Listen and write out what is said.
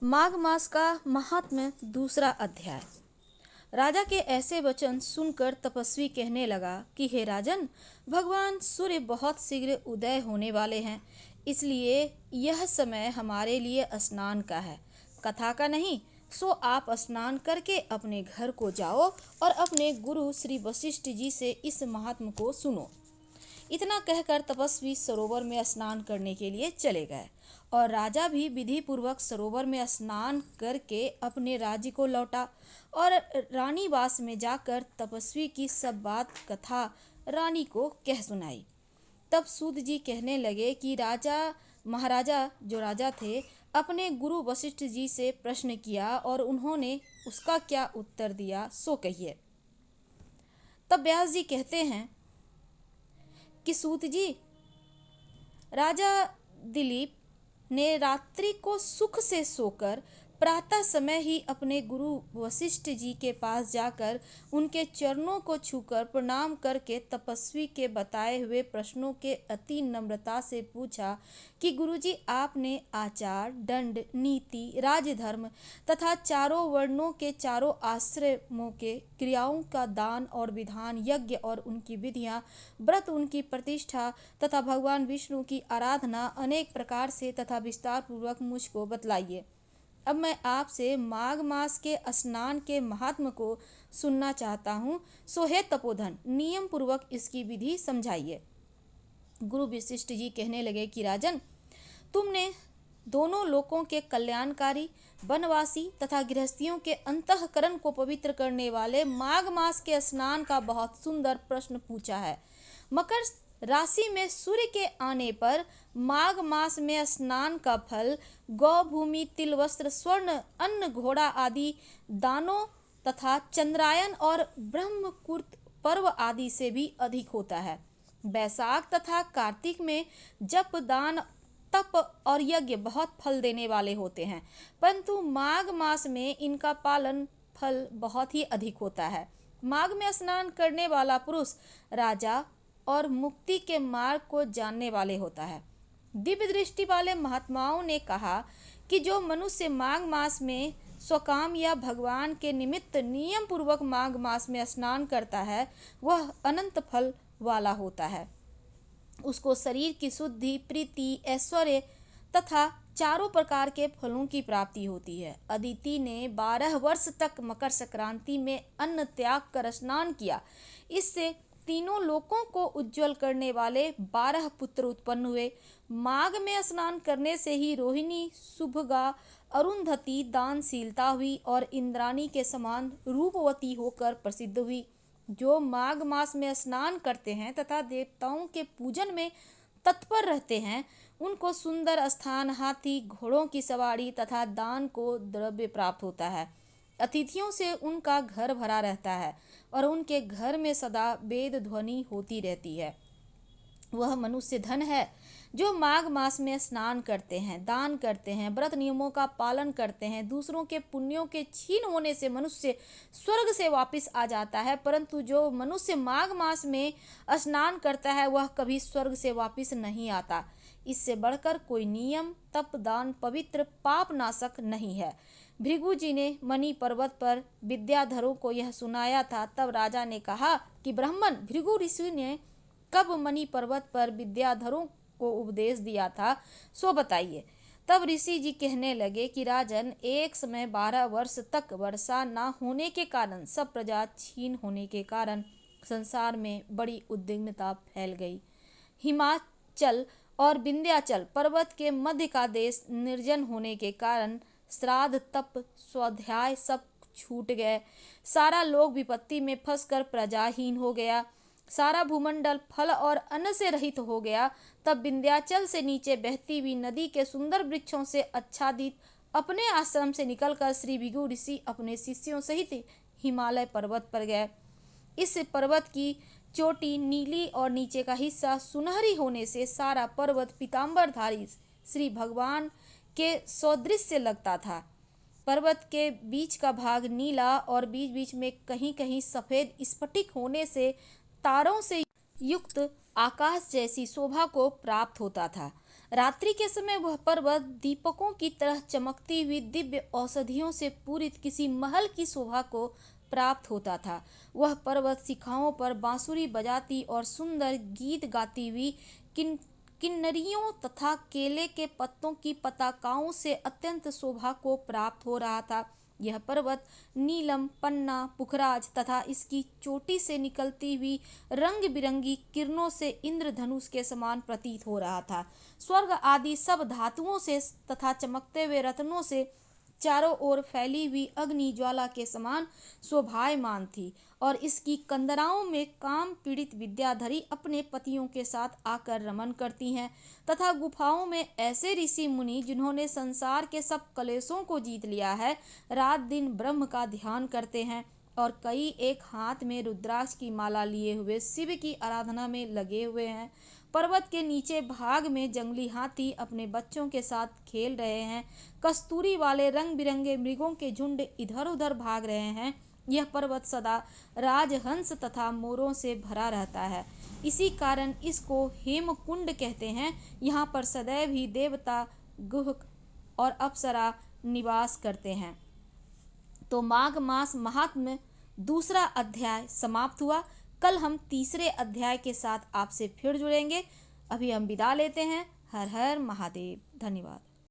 माघ मास का महात्म्य दूसरा अध्याय। राजा के ऐसे वचन सुनकर तपस्वी कहने लगा कि हे राजन, भगवान सूर्य बहुत शीघ्र उदय होने वाले हैं, इसलिए यह समय हमारे लिए स्नान का है, कथा का नहीं। सो आप स्नान करके अपने घर को जाओ और अपने गुरु श्री वशिष्ठ जी से इस महात्म को सुनो। इतना कहकर तपस्वी सरोवर में स्नान करने के लिए चले गए और राजा भी विधि पूर्वक सरोवर में स्नान करके अपने राज्य को लौटा और रानीवास में जाकर तपस्वी की सब बात कथा रानी को कह सुनाई। तब सूत जी कहने लगे कि महाराजा जो राजा थे अपने गुरु वशिष्ठ जी से प्रश्न किया और उन्होंने उसका क्या उत्तर दिया सो कहिए। तब व्यास जी कहते हैं कि सूत जी, राजा दिलीप ने रात्रि को सुख से सोकर प्रातः समय ही अपने गुरु वशिष्ठ जी के पास जाकर उनके चरणों को छूकर प्रणाम करके तपस्वी के बताए हुए प्रश्नों के अति नम्रता से पूछा कि गुरुजी, आपने आचार, दंड, नीति, राजधर्म तथा चारों वर्णों के चारों आश्रमों के क्रियाओं का दान और विधान, यज्ञ और उनकी विधियां, व्रत, उनकी प्रतिष्ठा तथा भगवान विष्णु की आराधना अनेक प्रकार से तथा विस्तार पूर्वक मुझको बतलाइए। अब मैं आपसे माघ मास के स्नान के महात्म को सुनना चाहता हूँ, सो हे तपोधन, नियम पूर्वक इसकी विधि समझाइए। गुरु वशिष्ठ जी कहने लगे कि राजन, तुमने दोनों लोकों के कल्याणकारी, वनवासी तथा गृहस्थियों के अंतःकरण को पवित्र करने वाले माघ मास के स्नान का बहुत सुंदर प्रश्न पूछा है। मकर राशि में सूर्य के आने पर माघ मास में स्नान का फल गौ भूमि, तिल, वस्त्र, स्वर्ण, अन्न, घोड़ा आदि दानों तथा चंद्रायन और ब्रह्मकुर्त पर्व आदि से भी अधिक होता है। बैसाख तथा कार्तिक में जप, दान, तप और यज्ञ बहुत फल देने वाले होते हैं, परंतु माघ मास में इनका पालन फल बहुत ही अधिक होता है। माघ में स्नान करने वाला पुरुष राजा और मुक्ति के मार्ग को जानने वाले होता है। दिव्य दृष्टि वाले महात्माओं ने कहा कि जो मनुष्य माघ मास में स्वकाम या भगवान के निमित्त नियम पूर्वक माघ मास में स्नान करता है वह अनंत फल वाला होता है। उसको शरीर की शुद्धि, प्रीति, ऐश्वर्य तथा चारों प्रकार के फलों की प्राप्ति होती है। अदिति ने 12 वर्ष तक मकर संक्रांति में अन्न त्याग कर स्नान किया, इससे तीनों लोकों को उज्जवल करने वाले 12 पुत्र उत्पन्न हुए। माघ में स्नान करने से ही रोहिणी, सुभगा, अरुंधति दानशीलता हुई और इंद्राणी के समान रूपवती होकर प्रसिद्ध हुई। जो माघ मास में स्नान करते हैं तथा देवताओं के पूजन में तत्पर रहते हैं, उनको सुंदर स्थान, हाथी, घोड़ों की सवारी तथा दान को द्रव्य प्राप्त होता है। अतिथियों से उनका घर भरा रहता है और उनके घर में सदा वेद ध्वनि होती रहती है। वह मनुष्य धन है जो माघ मास में स्नान करते हैं, दान करते हैं, व्रत नियमों का पालन करते हैं। दूसरों के पुण्यों के क्षीण होने से मनुष्य स्वर्ग से वापस आ जाता है, परंतु जो मनुष्य माघ मास में स्नान करता है वह कभी स्वर्ग से वापस नहीं आता। इससे बढ़कर कोई नियम, तप, दान, पवित्र, पाप नाशक नहीं है। भृगु जी ने मणि पर्वत पर विद्याधरों को यह सुनाया था। तब राजा ने कहा कि ब्राह्मण, भृगु ऋषि ने कब मणि पर्वत पर विद्याधरों को उपदेश दिया था सो बताइए। तब ऋषि जी कहने लगे कि राजन, एक समय 12 वर्ष तक वर्षा न होने के कारण, सब प्रजा क्षीण होने के कारण संसार में बड़ी उद्विग्नता फैल गई। हिमाचल और विंध्याचल पर्वत के मध्य का देश निर्जन होने के कारण श्राद्ध, तप, स्वाध्याय सब छूट गए। सारा लोक विपत्ति में फंसकर प्रजाहीन हो गया। सारा भूमंडल फल और अन्न से रहित हो गया। तब विंध्याचल से नीचे बहती हुई नदी के सुंदर वृक्षों से आच्छादित अपने आश्रम से निकलकर श्री भृगु ऋषि अपने शिष्यों सहित हिमालय पर्वत पर गए। इस पर्वत की चोटी नीली और नीचे का हिस्सा सुनहरी होने से सारा पर्वत पीतांबरधारी श्री भगवान के सदृश लगता था। पर्वत के बीच का भाग नीला और बीच बीच में कहीं कहीं सफेद स्फटिक होने से तारों से युक्त आकाश जैसी शोभा को प्राप्त होता था। रात्रि के समय वह पर्वत दीपकों की तरह चमकती हुई दिव्य औषधियों से पूरित किसी महल की शोभा को प्राप्त होता था। वह पर्वत शिखाओं पर बांसुरी बजाती और सुंदर गीत गाती हुई किन्नरियों तथा केले के पत्तों की पताकाओं से अत्यंत शोभा को प्राप्त हो रहा था। यह पर्वत नीलम, पन्ना, पुखराज तथा इसकी चोटी से निकलती हुई रंग बिरंगी किरणों से इंद्रधनुष के समान प्रतीत हो रहा था। स्वर्ग आदि सब धातुओं से तथा चमकते हुए रत्नों से चारों ओर फैली हुई अग्नि ज्वाला के समान शोभायमान थी और इसकी कंदराओं में काम पीड़ित विद्याधरी अपने पतियों के साथ आकर रमन करती हैं तथा गुफाओं में ऐसे ऋषि मुनि जिन्होंने संसार के सब कलेशों को जीत लिया है, रात दिन ब्रह्म का ध्यान करते हैं और कई एक हाथ में रुद्राक्ष की माला लिए हुए शिव की आराधना में लगे हुए हैं। पर्वत के नीचे भाग में जंगली हाथी अपने बच्चों के साथ खेल रहे हैं। कस्तूरी वाले रंग बिरंगे मृगों के झुंड इधर उधर भाग रहे हैं। यह पर्वत सदा राजहंस तथा मोरों से भरा रहता है, इसी कारण इसको हेमकुंड कहते हैं। यहाँ पर सदैव ही देवता, गुह और अप्सरा निवास करते हैं। तो माघ मास महात्म्य दूसरा अध्याय समाप्त हुआ। कल हम तीसरे अध्याय के साथ आपसे फिर जुड़ेंगे। अभी हम विदा लेते हैं। हर हर महादेव। धन्यवाद।